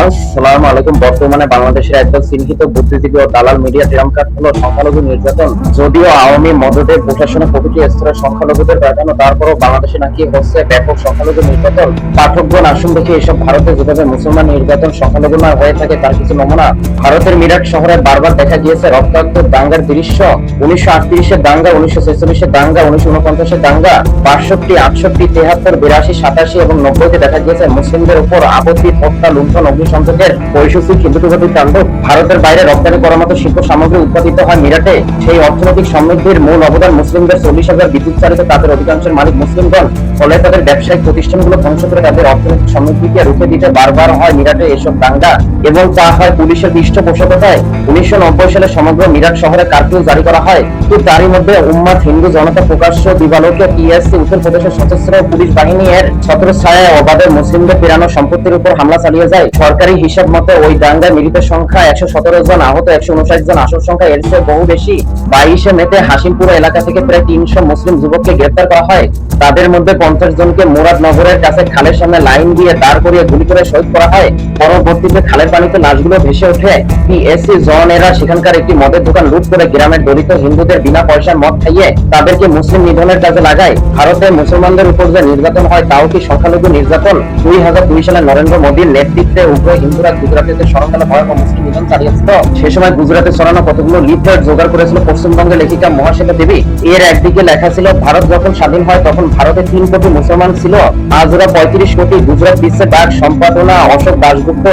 আসসালামু আলাইকুম। বর্তমানে বাংলাদেশের একদল চিহ্নিত বুদ্ধিজীবী ও দালাল মিডিয়া ট্রাম্পকার্ড হলো সংখ্যালঘু নির্যাতন। যদিও আওয়ামী মদতে প্রশাসনে প্রতিটি স্তরের সংখ্যালঘুদের প্রাধান্য, তারপরও বাংলাদেশে নাকি হচ্ছে ব্যাপক সংখ্যালঘু নির্যাতন। পাঠকগণ আসুন দেখি এসব ভারতে যেভাবে মুসলমান নির্যাতন সংখ্যালঘু না হয়ে থাকে তার কিছু নমুনা। ভারতের মিরাট শহরে বারবার দেখা গিয়েছে রক্তাক্ত দাঙ্গার দৃশ্য। 1938-এর দাঙ্গা, 1946-এর দাঙ্গা, 1949-এর দাঙ্গা, 62, 68, 73, 82, 87 এবং 90-তে দেখা গিয়েছে মুসলিমদের উপর আপত্তি, হত্যা, লুণ্ঠন, অগ্নিসংযোগের বৈশ্বিক হিন্দুত্ববাদী তাণ্ডব। ভারতের বাইরে রপ্তানি করার মতো শিল্প সামগ্রী উৎপাদিত হয় মিরাটে। সেই অর্থনৈতিক সমৃদ্ধির মূল অবদান মুসলিমদের। 40,000 বিদ্যুৎ চালিত তাদের অধিকাংশের মালিক মুসলিমগণ। ফলে তাদের ব্যবসায়িক প্রতিষ্ঠানগুলো ধ্বংস করে তাদের অর্থনৈতিক সমৃদ্ধিকে রুখে দিতে বারবার হয় মিরাটে এসব দাঙ্গা, এবং তা হয় পুলিশের পৃষ্ঠপোষকতায়। 1990 সালে সমগ্র মিরাট শহরে কারফিউ জারি করা হয়, কিন্তু তারই মধ্যে উম্মাদ হিন্দু জনতা প্রকাশ্য দিবালোকে টিএসসি উত্তর প্রদেশের সশস্ত্র পুলিশ বাহিনী এর ছত্রছায়ায় অবাধে মুসলিমদের পেরানো সম্পত্তির উপর হামলা চালিয়ে যায়। সরকারি হিসাব মতে ওই দাঙ্গায় মৃতের সংখ্যা 117 জন, আহত 159 জন, আসল সংখ্যা এর চেয়ে বহু বেশি। 22 মেতে হাসিমপুর এলাকা থেকে প্রায় 300 মুসলিম যুবককে গ্রেফতার করা হয়। তাদের মধ্যে 50 জনকে মুরাদনগরের কাছে খালের সামনে লাইন দিয়ে দাঁড় করিয়ে গুলি করে শহীদ করা হয়। পরবর্তীতে খালের পানিতে লাশগুলো ভেসে ওঠে। পিএসসি জওয়ানেরা সেখানকার একটি মদের দোকান লুট করে গ্রামের দলিত হিন্দুদের বিনা পয়সায় মদ খাইয়ে তাদেরকে মুসলিম নিধনের কাজে লাগায়। ভারতে মুসলমানদের উপর যে নির্যাতন হয় তাও কি সংখ্যালঘু নির্যাতন? 2002 সালে নরেন্দ্র মোদীর নেতৃত্বে উগ্র হিন্দুরা গুজরাটে শরণকালে ভয়াবহ মুসলিম নিধন চালিয়েছিল। সে সময় গুজরাটে ছড়ানো কতগুলো লিফলেট জোগাড় করেছিল পশ্চিমবঙ্গের লেখিকা মহাশ্বেতা দেবী। এর একদিকে লেখা ছিল ভারত যখন স্বাধীন হয় তখন ভারতে 3 কোটি মুসলমান ছিল, আজ ওরা 35 কোটি। গুজরাট বিশ্বে ডাক, সম্পাদনা অশোক দাশগুপ্ত।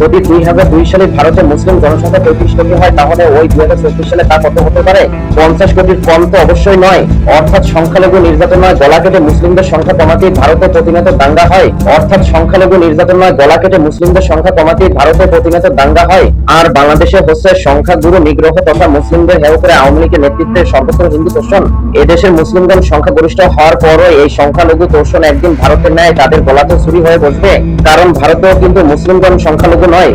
যদি 2002 সালে ভারতের মুসলিম জনসংখ্যা 35 কোটি হয় তাহলে ওই 2024 সালে তা কত হতে পারে? 50 কোটির কম তো অবশ্যই নয়। অর্থাৎ সংখ্যালঘু নির্যাতন নয়, গলা কেটে মুসলিমদের সংখ্যা কমাতেই ভারতে প্রতিনিয়ত দাঙ্গা হয়। অর্থাৎ সংখ্যালঘু নির্যাতন নয়, গলা কেটে মুসলিমদের সংখ্যা কমাতেই ভারতে প্রতিনিয়ত দাঙ্গা হয়। আর বাংলাদেশে হচ্ছে সংখ্যাগুরু নিগ্রহ তথা মুসলিমদের হেয় করে আওয়ামী লীগের নেতৃত্বে সর্বত্র হিন্দু তোষণ। এদেশের মুসলিমগণ সংখ্যাগরিষ্ঠ হওয়ার পরও এই সংখ্যালঘু তোষণ একদিন ভারতের ন্যায় তাদের গলাতে ছুরি হয়ে বসবে, কারণ ভারতেও কিন্তু মুসলিমগণ সংখ্যালঘু নয়।